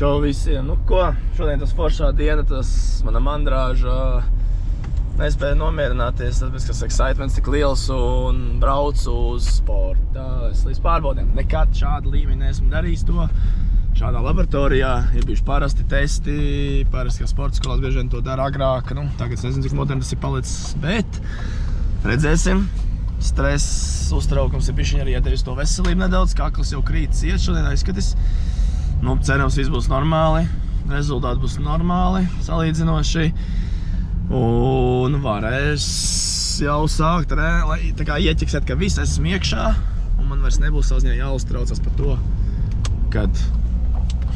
Čau visiem, nu ko, šodien tas foršā diena, tas mana mandrāža nespēja nomierināties, tāpēc, ka excitements tik liels un braucu uz sporta. Es līdz pārbaudēm nekad šādu līmeni neesmu darījis to. Šādā laboratorijā ir bijuši parasti testi, parasti kā sporta skolās bieži vien to dara agrāk, nu, tagad es nezinu, cik moderni tas ir palicis, bet redzēsim. Stress, uztraukums ir bišķiņ arī iedevis to veselību nedaudz, kakls jau krīt iet šodien aizskatis. Nu, cerams, viss būs normāli, rezultāti būs normāli, salīdzinoši. Un varēs jau sākt, lai tā kā ieķiksēt, ka viss esmu iekšā. Un man vairs nebūs savziņā jāuztraucas par to, kad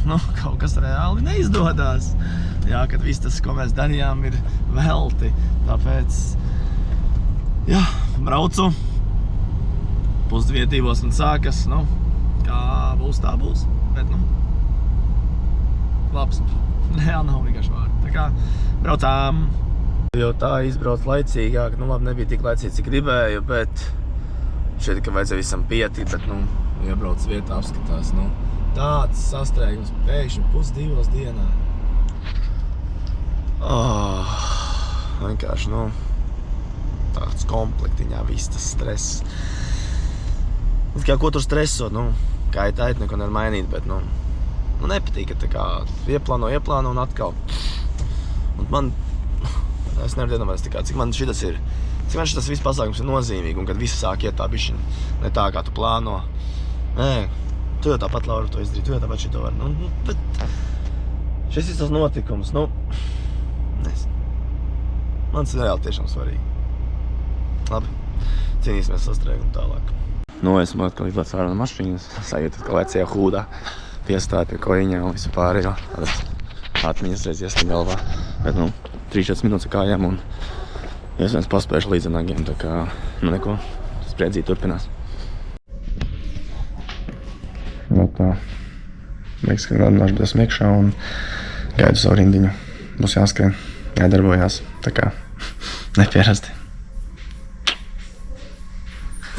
nu, kaut kas reāli neizdodās. Jā, kad viss tas, ko mēs darījām, ir velti. Tāpēc, jā, braucu. 1:30 un sākas, nu, kā būs, tā būs. Bet, nu, labs. Reāli nav vienkārši vārdi. Tā kā braucām. Jau tā izbrauc laicīgāk. Nu, labi, nebija tik laicīgi, cik gribēju, bet šeit, ka vajadzēja visam pietikt, bet, nu, iebrauc vietā, apskatās, nu, tāds sastrēgums pēkšņi 1:30 dienā. Vienkārši, nu, tāds komplektiņā viss tas stress. Kā ko tur stresot, nu, kā ir neko nevar mainīt, bet, nu, nepatīk, ka tā kā ieplāno un atkal. Un man, es nevaru iedomāties tā kā, cik man šitas ir, cik man šitas viss pasākums ir nozīmīgi, un kad visi sāk iet tā bišķiņ, ne tā, kā tu plāno. Nē, tu jau tāpat, Laura, to izdarīt, tu jau tāpat šito var. Nu, bet šis ir tas notikums, nu, nezinu. Man tas ir reāli tiešām svarīgi. Labi, cīnīsimies sastrēgumu tālāk. Nu, esmu atkal izlēc ārā no mašīnas, sajūtu, ka vecajā hūdā piestāja pie kojiņā un visu pārējo. Tādas atmiņas reiz ieskan galvā. Bet, nu, 3-4 minūtes kājām un iespējams paspējuši līdz nagiem, tā kā, nu, neko, spriedzīte turpinās. Nu, tā. Liekas, ka nāšu esmu iekšā un gaidu savu rindiņu. Būs jāskrien, jādarbojās, tā kā nepierasti.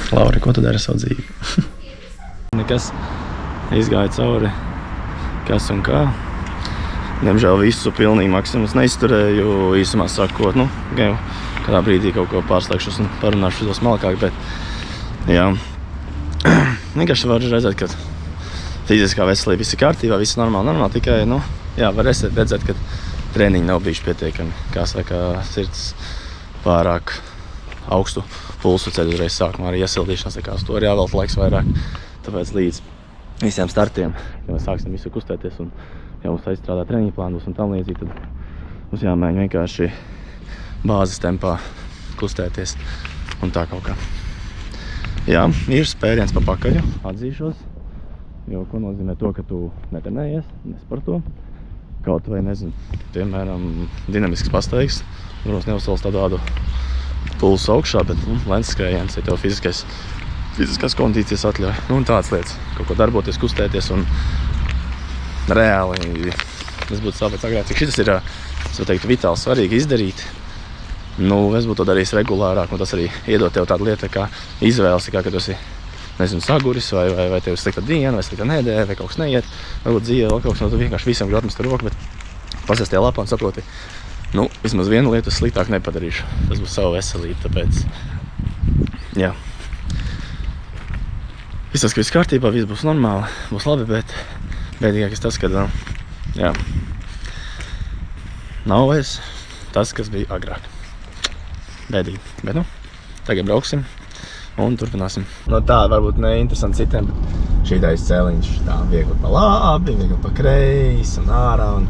Lauri, ko tu dari savu dzīvi? Nekas izgāja cauri, kas un kā. Diemžēl visu pilnīgi maksimums neizturēju, īsumā sakot, nu, jau kādā brīdī kaut ko pārslēgšos un parunāšu šo smalkāk, bet, jā, vienkārši var redzēt, ka fiziskā veselība viss ir kārtībā, viss normāli, tikai, nu, jā, var redzēt, ka treniņi nav bijuši pietiekami, kā saka, sirds pārāk augstu pulsu ceļu uzreiz sākumā arī iesildīšanās, tā kā uz to ir jāvēlta laiks vairāk, tāpēc līdz visiem startiem, ja mēs sāksim visu kustēties un ja mums aizstrādā treniņu plānus un tam līdzīgi, tad mums jāmēģina vienkārši bāzes tempā kustēties un tā kaut kā. Jā, ir spēriens pa pakaļu, atzīšos, jo ko nozīmē to, ka tu netrenējies, nesporto, kaut vai, nezinu, piemēram, dinamisks pastaigs, protams, neuzsals tādu pulsu augšā, bet, nu, lēns skrējiens, ja tev fiziskās kondīcijas atļauj, nu, un tādas lietas, kaut ko darboties, kustēties un reāli, es būtu sāpēc agrāk, cik šitas ir, es varu teikt, vitāli svarīgi izdarīt, nu, es būtu to darījis regulārāk, un tas arī iedot tev tādu lietu, kā izvēles, kā, kad tu esi, nezinu, saguris, vai tev ir slikta diena, vai slikta nedēļa, vai kaut kas neiet, varbūt dzīve, vēl kaut kas, no tu vienkārši visam grib atmest roku, bet pasies tajā lapā un saproti, nu, vismaz vienu lietu es sliktāk nepadarīšu. Tas būs savu veselību, tāpēc, jā. Visas, ka viss kārtībā, viss būs normāli, būs labi, bet bēdīgākais tas, kad, jā, nav vairs tas, kas bija agrāk. Bēdīgi, bet, nu, tagad brauksim un turpināsim. No tā varbūt neinteresanti citiem, bet šī tais cēliņš tā viegli pa labi, viegli pa kreisi un ārā un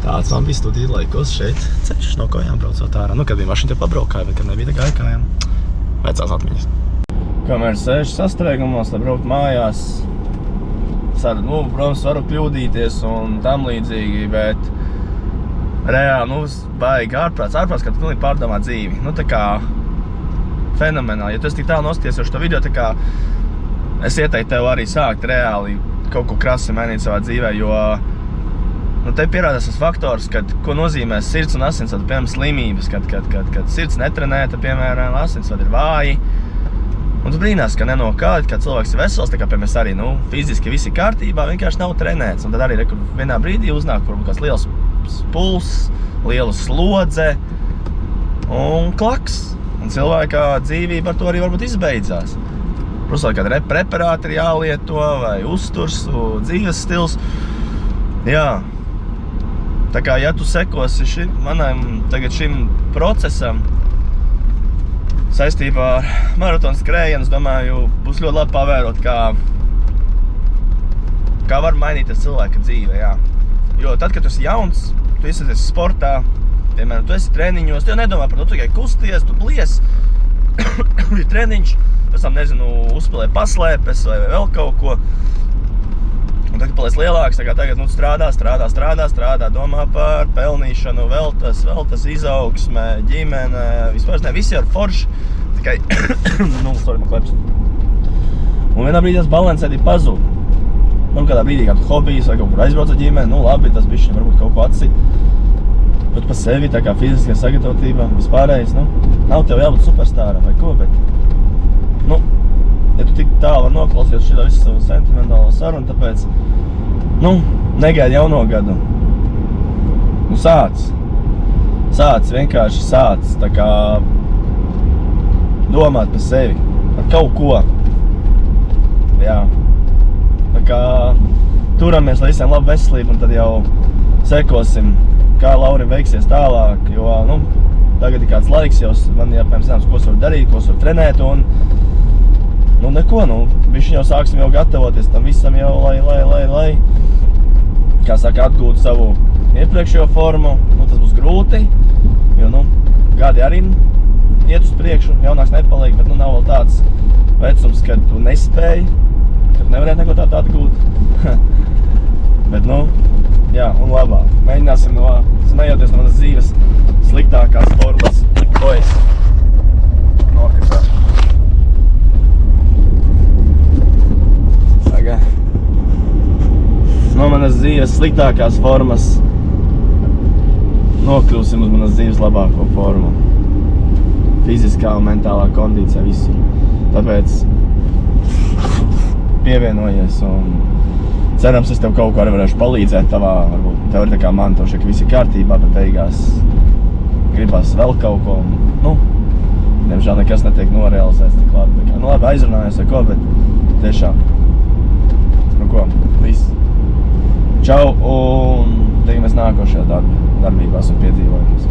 tāds man bija studiju laikos šeit ceļš no kājām braucot ārā. Nu, kad bija mašīna te pabraukāja, bet kad nebija tā gāja kājām, vecās atmiņas. Kamēr sēž sastrēgumos, lai braukt mājās, nu, protams, varu kļūdīties un tam līdzīgi, bet reāli, nu, baigi ārprāts, kad tu pilnīgi pārdomā dzīvi. Nu, tā kā fenomenāli. Ja tu esi tik tālu noskaties uz šo video, tā kā es ieteiktu tev arī sākt reāli kaut ko krasi mainīt savā dzīvē, jo nu, te pierādās tas faktors, ko nozīmē sirds un asinsvadu, piemēram, slimības, kad sirds netrenē, tad, piemēram, asinsvadi ir vāji. Un tu brīnās, ka no kāda, kad cilvēks ir vesels, tā kā pie mēs arī, fiziski visi kārtībā, vienkārši nav trenēts. Un tad arī vienā brīdī uznāk varbūt kāds liels puls, liela slodze un klaks. Un cilvēka dzīvība ar to arī varbūt izbeidzās. Protams, kāda preparāti ir jālieto vai uzturs, dzīves stils. Jā. Tā kā, ja tu sekosi šim procesam, saistībā ar maratonu skrējienu, es domāju, būs ļoti labi pavērot, kā var mainīties cilvēka dzīve, jā. Jo tad, kad tu esi jauns, tu esi sportā, piemēram, tu esi treniņos, tu jau nedomā par to, tu tikai kusties, tu blies, ir treniņš, pēc tam, uzspēlē paslēpes vai vēl kaut ko. Un tad, kad paliec lielāks, tagad strādā, domā par pelnīšanu, vēl tas izaugsme, ģimene, vispār visi ir forši, tikai, man kleps. Un vienā brīdī tas balansēdi pazūd. Kādā brīdī kādu hobijas vai kaut kur aizbrauc ar ģimeni, labi, tas bišķi varbūt kaut ko atsit. Bet pa sevi, tā kā fiziskā sagatavotība, vispārējais, nav tev jābūt superstāram vai ko, bet, ja tu tik tālu var noklausīties šitā visu savu sentimentālo sarunu, tāpēc, negaidi jauno gadu. Vienkārši sāc, tā kā domāt par sevi, par kaut ko. Jā. Tā kā turamies, lai visiem labu veselību, un tad jau sekosim, kā Laurim veiksies tālāk, jo, tagad ir kāds laiks jau, man jāpēc zināms, ko es varu darīt, ko es varu trenēt, un neko, bišķi jau sāksim jau gatavoties tam visam jau, lai, kā saka, atgūt savu iepriekšējo formu. Tas būs grūti, jo, gadi arī iet uz priekšu, jaunāks nepaliek, bet, nav vēl tāds vecums, kad tu nespēji, kad nevarētu neko tādu atgūt. Bet, jā, un labāk. Mēģināsim smējoties no manas dzīves sliktākās formas. Nokritā. No manas dzīves sliktākās formas nokļūsim uz manas dzīves labāko formu. Fiziskā un mentālā kondīcija visur. Tāpēc pievienojies un cerams, es tev kaut ko arī varēšu palīdzēt tavā, varbūt tev ir tā kā man, tev šeit visi kārtībā, bet beigās gribas vēl kaut ko. Diemžēl nekas netiek norealizēts tik labi. Labi, aizrunājos ar ko, bet tiešām. Viss. Čau, un tiekamies nākošajā darbībās un piedzīvojumies.